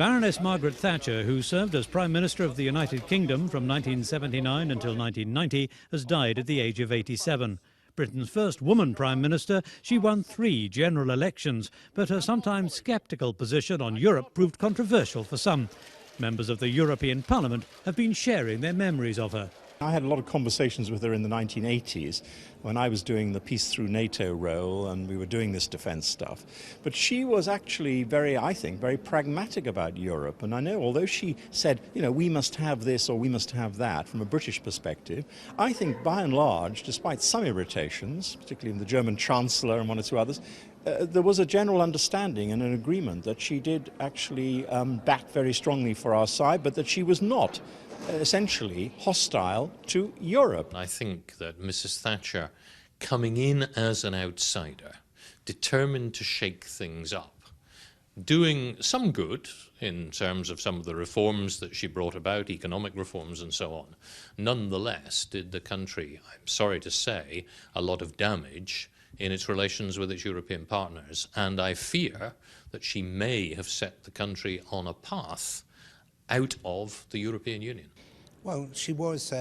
Baroness Margaret Thatcher, who served as Prime Minister of the United Kingdom from 1979 until 1990, has died at the age of 87. Britain's first woman Prime Minister, she won 3 general elections, but her sometimes sceptical position on Europe proved controversial for some. Members of the European Parliament have been sharing their memories of her. I had a lot of conversations with her in the 1980s when I was doing the Peace Through NATO role and we were doing this defence stuff. But she was actually I think, very pragmatic about Europe. And I know, although she said, we must have this or we must have that from a British perspective, I think by and large, despite some irritations, particularly in the German Chancellor and one or two others, there was a general understanding and an agreement that she did actually back very strongly for our side, but that she was not essentially hostile to Europe. I think that Mrs. Thatcher, coming in as an outsider, determined to shake things up, doing some good in terms of some of the reforms that she brought about, economic reforms and so on, nonetheless did the country, I'm sorry to say, a lot of damage in its relations with its European partners. And I fear that she may have set the country on a path out of the European Union. Well, she was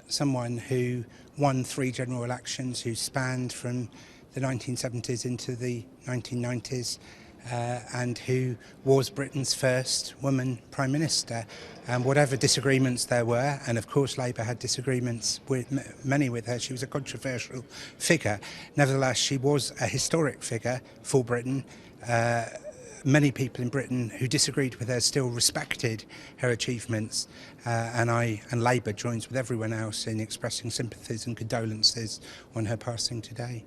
someone who won 3 general elections, who spanned from the 1970s into the 1990s, and who was Britain's first woman Prime Minister. And whatever disagreements there were, and of course Labour had disagreements with many with her, she was a controversial figure. Nevertheless, she was a historic figure for Britain. Many people in Britain who disagreed with her still respected her achievements, and Labour joins with everyone else in expressing sympathies and condolences on her passing today.